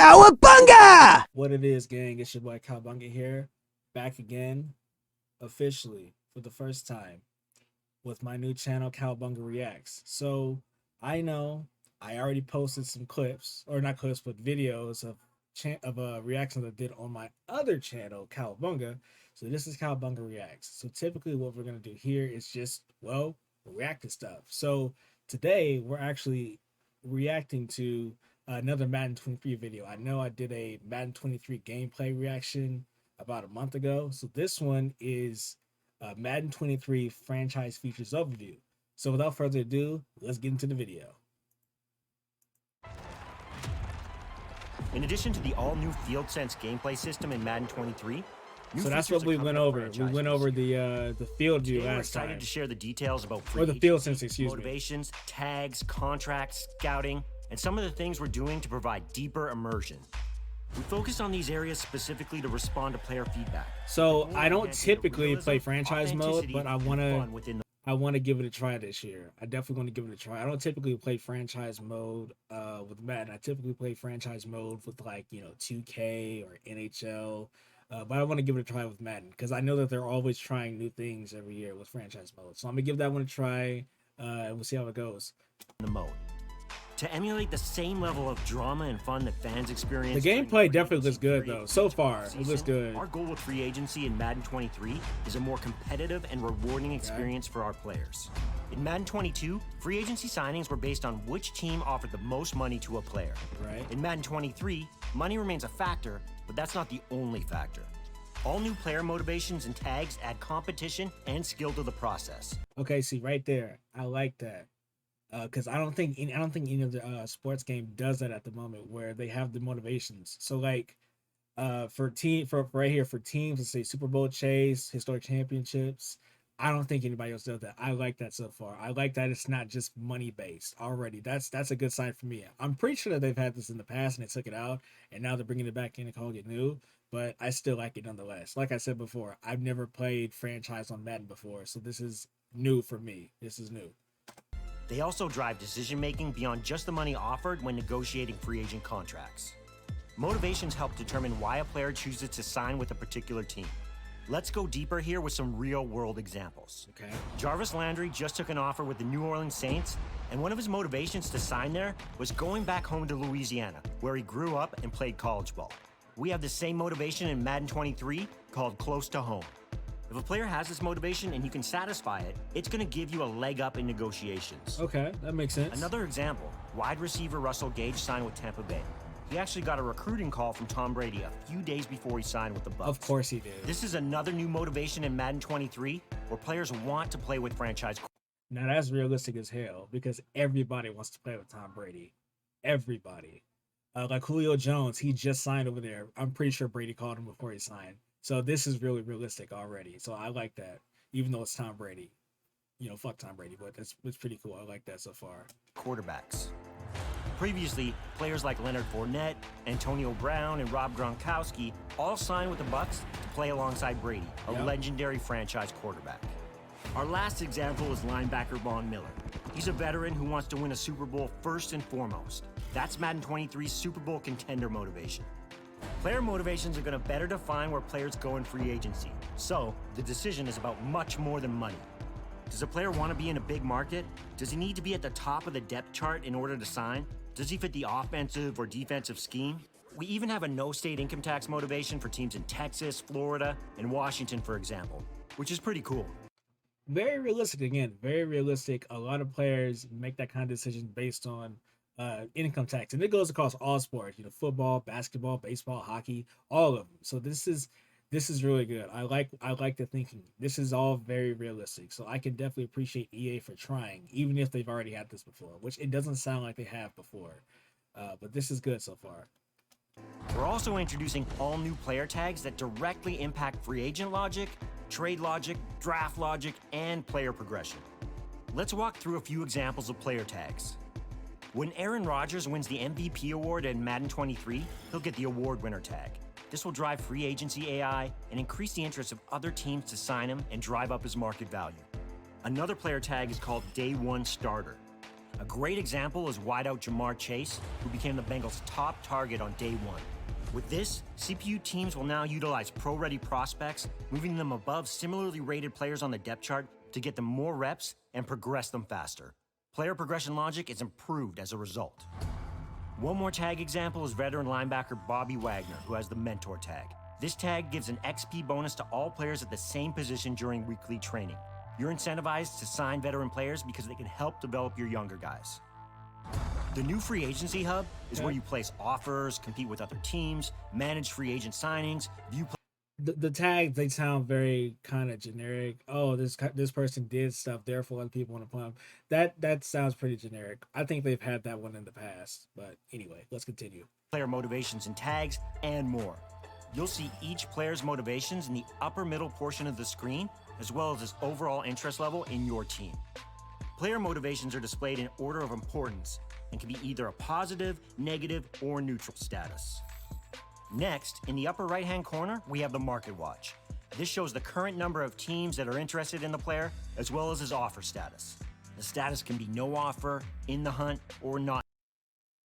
Cowabunga! What it is, gang, it's your boy Cowabunga here, back again, officially, for the first time, with my new channel, Cowabunga Reacts. So, I know I already posted some clips, or not clips, but videos of reactions I did on my other channel, Cowabunga. So this is Cowabunga Reacts. So typically what we're going to do here is just, well, react to stuff. So today we're actually reacting to another Madden 23 video. I know I did a Madden 23 gameplay reaction about a month ago. So this one is Madden 23 franchise features overview. So without further ado, let's get into the video. In addition to the all-new Field Sense gameplay system in Madden 23, so that's what we went over. We went over the field view last time. We're excited to share the details about or the field sense, motivations, tags, contracts, scouting, and some of the things we're doing to provide deeper immersion. We focus on these areas specifically to respond to player feedback. So I don't typically play franchise mode, but I want to give it a try this year. I definitely want to give it a try. I don't typically play franchise mode with Madden. I typically play franchise mode with 2K or NHL. But I want to give it a try with Madden because I know that they're always trying new things every year with franchise mode. So I'm gonna give that one a try, and we'll see how it goes. The mode to emulate the same level of drama and fun that fans experience. The gameplay definitely looks good though. So far, it looks good. Our goal with free agency in Madden 23 is a more competitive and rewarding experience for our players. In Madden 22, free agency signings were based on which team offered the most money to a player. Right. In Madden 23, money remains a factor, but that's not the only factor. All new player motivations and tags add competition and skill to the process. Okay, see right there, I like that. Because I don't think any of the sports game does that at the moment, where they have the motivations. So for right here for teams, let's say Super Bowl chase, historic championships, I don't think anybody else does that. I like that so far. I like that it's not just money based already. That's a good sign for me. I'm pretty sure that they've had this in the past and they took it out, and now they're bringing it back in and calling it new. But I still like it nonetheless. Like I said before, I've never played franchise on Madden before, so this is new for me. This is new. They also drive decision-making beyond just the money offered when negotiating free agent contracts. Motivations help determine why a player chooses to sign with a particular team. Let's go deeper here with some real-world examples. Okay. Jarvis Landry just took an offer with the New Orleans Saints, and one of his motivations to sign there was going back home to Louisiana, where he grew up and played college ball. We have the same motivation in Madden 23 called close to home. If a player has this motivation and you can satisfy it, it's going to give you a leg up in negotiations. Okay, that makes sense. Another example, wide receiver Russell Gage signed with Tampa Bay. He actually got a recruiting call from Tom Brady a few days before he signed with the Bucs. Of course he did. This is another new motivation in Madden 23 where players want to play with franchise. Now that's realistic as hell because everybody wants to play with Tom Brady. Everybody. Like Julio Jones, he just signed over there. I'm pretty sure Brady called him before he signed. So this is really realistic already. So I like that, even though it's Tom Brady. Fuck Tom Brady, but it's pretty cool. I like that so far. Quarterbacks. Previously, players like Leonard Fournette, Antonio Brown, and Rob Gronkowski all signed with the Bucs to play alongside Brady, a legendary franchise quarterback. Our last example is linebacker Von Miller. He's a veteran who wants to win a Super Bowl first and foremost. That's Madden 23's Super Bowl contender motivation. Player motivations are going to better define where players go in free agency. So, the decision is about much more than money. Does a player want to be in a big market? Does he need to be at the top of the depth chart in order to sign? Does he fit the offensive or defensive scheme? We even have a no-state income tax motivation for teams in Texas, Florida, and Washington, for example, which is pretty cool. Very realistic, again, very realistic. A lot of players make that kind of decision based on income tax, and it goes across all sports, football, basketball, baseball, hockey, all of them. So this is really good. I like the thinking. This is all very realistic, so I can definitely appreciate EA for trying, even if they've already had this before, which it doesn't sound like they have before. But this is good so far. We're also introducing all new player tags that directly impact free agent logic, trade logic, draft logic, and player progression. Let's walk through a few examples of player tags. When Aaron Rodgers wins the MVP award in Madden 23, he'll get the award winner tag. This will drive free agency AI and increase the interest of other teams to sign him and drive up his market value. Another player tag is called Day One Starter. A great example is wideout Jamar Chase, who became the Bengals' top target on day one. With this, CPU teams will now utilize pro-ready prospects, moving them above similarly rated players on the depth chart to get them more reps and progress them faster. Player progression logic is improved as a result. One more tag example is veteran linebacker Bobby Wagner, who has the mentor tag. This tag gives an XP bonus to all players at the same position during weekly training. You're incentivized to sign veteran players because they can help develop your younger guys. The new free agency hub is where you place offers, compete with other teams, manage free agent signings, view. The tags, they sound very kind of generic. Oh, this person did stuff, therefore other people want to play them. That sounds pretty generic. I think they've had that one in the past, but anyway, let's continue. Player motivations and tags, and more. You'll see each player's motivations in the upper middle portion of the screen, as well as his overall interest level in your team. Player motivations are displayed in order of importance and can be either a positive, negative, or neutral status. Next, in the upper right-hand corner, we have the Market Watch. This shows the current number of teams that are interested in the player, as well as his offer status. The status can be no offer, in the hunt, or not.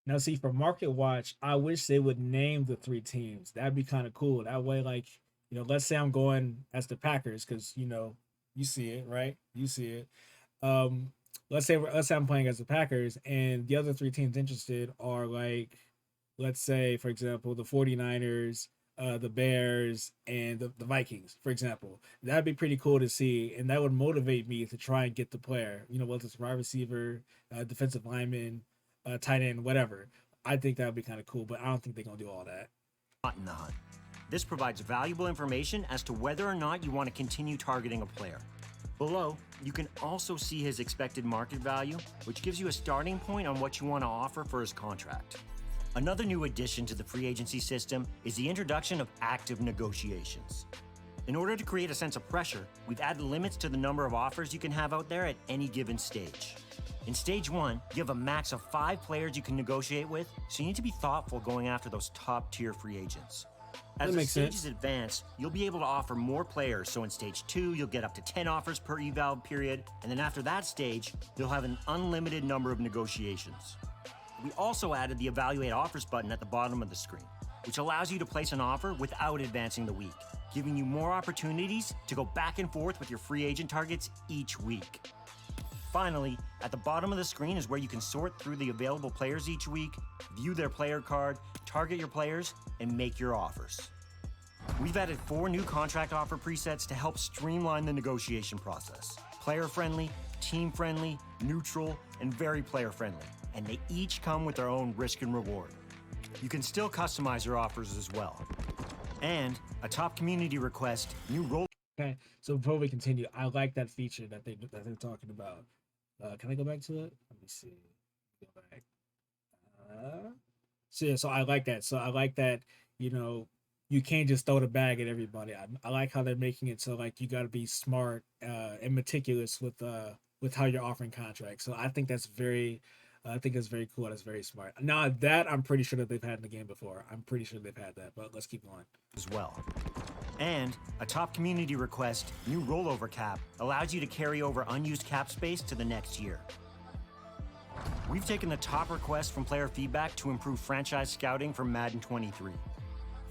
Now, see, for Market Watch, I wish they would name the 3 teams. That'd be kind of cool. That way, like, let's say I'm going as the Packers, because, you see it, right? You see it. Let's say I'm playing as the Packers, and the other 3 teams interested are, like, let's say, for example, the 49ers, the Bears, and the Vikings, for example. That'd be pretty cool to see, and that would motivate me to try and get the player, whether it's wide receiver, defensive lineman, tight end, whatever. I think that would be kind of cool, but I don't think they're going to do all that. Not in the hunt. This provides valuable information as to whether or not you want to continue targeting a player. Below, you can also see his expected market value, which gives you a starting point on what you want to offer for his contract. Another new addition to the free agency system is the introduction of active negotiations. In order to create a sense of pressure, we've added limits to the number of offers you can have out there at any given stage. In stage 1, you have a max of 5 players you can negotiate with, so you need to be thoughtful going after those top-tier free agents. As the stages advance, you'll be able to offer more players, so in stage 2, you'll get up to 10 offers per eval period, and then after that stage, you'll have an unlimited number of negotiations. We also added the Evaluate Offers button at the bottom of the screen, which allows you to place an offer without advancing the week, giving you more opportunities to go back and forth with your free agent targets each week. Finally, at the bottom of the screen is where you can sort through the available players each week, view their player card, target your players, and make your offers. We've added 4 new contract offer presets to help streamline the negotiation process. Player-friendly, team-friendly, neutral, and very player-friendly. And they each come with their own risk and reward. You can still customize your offers as well. And a top community request, new role. Okay, so before we continue, I like that feature that they're talking about. Can I go back to it? Let me see. Go back. So I like that. So I like that, you can't just throw the bag at everybody. I like how they're making it so like you got to be smart and meticulous with how you're offering contracts. So I think that's very cool. That's very smart. Now that I'm pretty sure that they've had in the game before. I'm pretty sure they've had that, but let's keep going. As well. And a top community request, new rollover cap, allows you to carry over unused cap space to the next year. We've taken the top requests from player feedback to improve franchise scouting for Madden 23.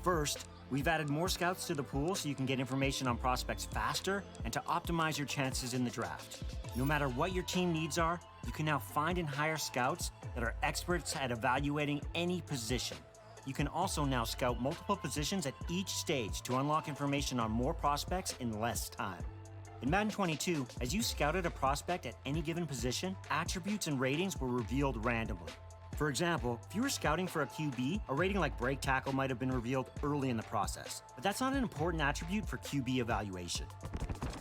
First, we've added more scouts to the pool so you can get information on prospects faster and to optimize your chances in the draft. No matter what your team needs are, you can now find and hire scouts that are experts at evaluating any position. You can also now scout multiple positions at each stage to unlock information on more prospects in less time. In Madden 22, as you scouted a prospect at any given position, attributes and ratings were revealed randomly. For example, if you were scouting for a QB, a rating like break tackle might have been revealed early in the process, but that's not an important attribute for QB evaluation.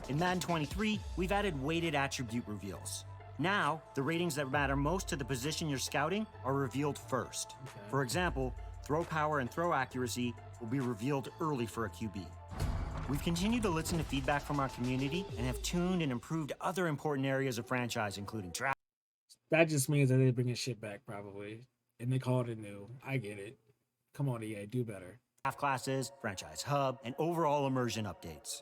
In Madden 23, we've added weighted attribute reveals. Now, the ratings that matter most to the position you're scouting are revealed first. Okay. For example, throw power and throw accuracy will be revealed early for a QB. We've continued to listen to feedback from our community and have tuned and improved other important areas of franchise, including draft. That just means that they're bringing shit back, probably. And they call it new. I get it. Come on, EA, do better. Draft classes, franchise hub, and overall immersion updates.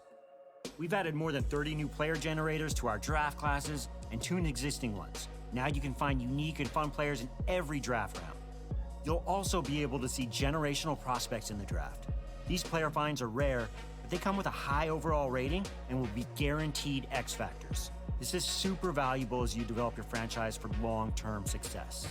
We've added more than 30 new player generators to our draft classes and tuned existing ones. Now you can find unique and fun players in every draft round. You'll also be able to see generational prospects in the draft. These player finds are rare, but they come with a high overall rating and will be guaranteed X factors. This is super valuable as you develop your franchise for long-term success.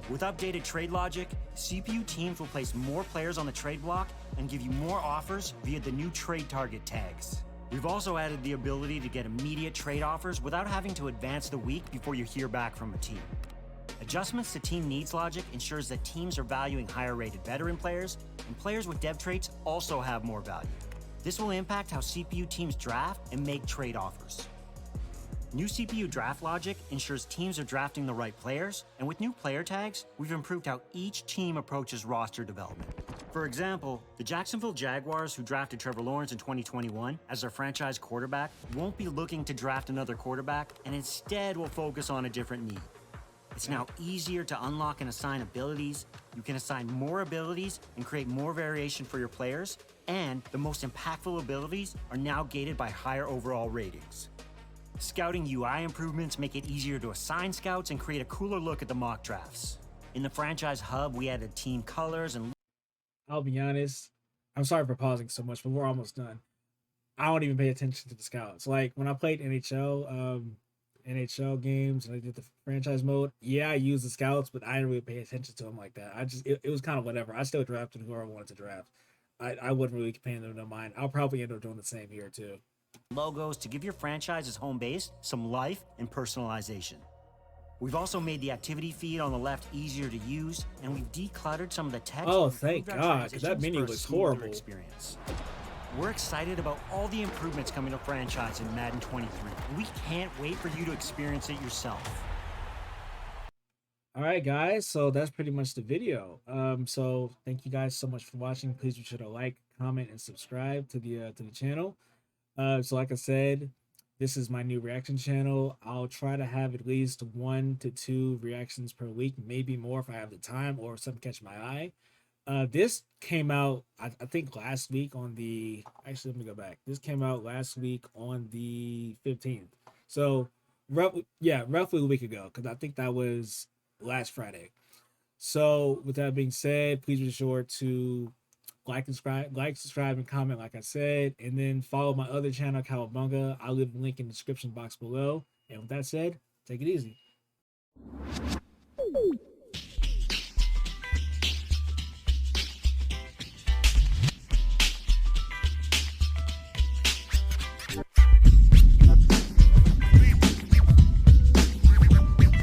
With updated trade logic, CPU teams will place more players on the trade block and give you more offers via the new trade target tags. We've also added the ability to get immediate trade offers without having to advance the week before you hear back from a team. Adjustments to team needs logic ensures that teams are valuing higher rated veteran players, and players with dev traits also have more value. This will impact how CPU teams draft and make trade offers. New CPU draft logic ensures teams are drafting the right players, and with new player tags, we've improved how each team approaches roster development. For example, the Jacksonville Jaguars, who drafted Trevor Lawrence in 2021 as their franchise quarterback, won't be looking to draft another quarterback and instead will focus on a different need. It's now easier to unlock and assign abilities. You can assign more abilities and create more variation for your players, and the most impactful abilities are now gated by higher overall ratings. Scouting UI improvements make it easier to assign scouts and create a cooler look at the mock drafts. In the franchise hub, we added team colors and I'll be honest. I'm sorry for pausing so much, but we're almost done. I don't even pay attention to the scouts. Like when I played NHL games and I did the franchise mode, yeah, I used the scouts, but I didn't really pay attention to them like that. It was kind of whatever. I still drafted whoever I wanted to draft. I wasn't really paying them no mind. I'll probably end up doing the same here too. logos to give your franchise's home base some life and personalization. We've also made the activity feed on the left easier to use, and we've decluttered some of the text. Oh, thank God, because that menu was horrible. Experience. We're excited about all the improvements coming to franchise in Madden 23. We can't wait for you to experience it yourself. All right, guys. So that's pretty much the video. So thank you guys so much for watching. Please be sure to like, comment, and subscribe to the channel. So like I said, this is my new reaction channel. I'll try to have at least 1 to 2 reactions per week, maybe more if I have the time or if something catch my eye. This came out, I think last week on the, actually, let me go back. This came out last week on the 15th. So, roughly a week ago, because I think that was last Friday. So, with that being said, please be sure to like, subscribe, and comment, like I said, and then follow my other channel, Cowabunga. I'll leave a link in the description box below. And with that said, take it easy.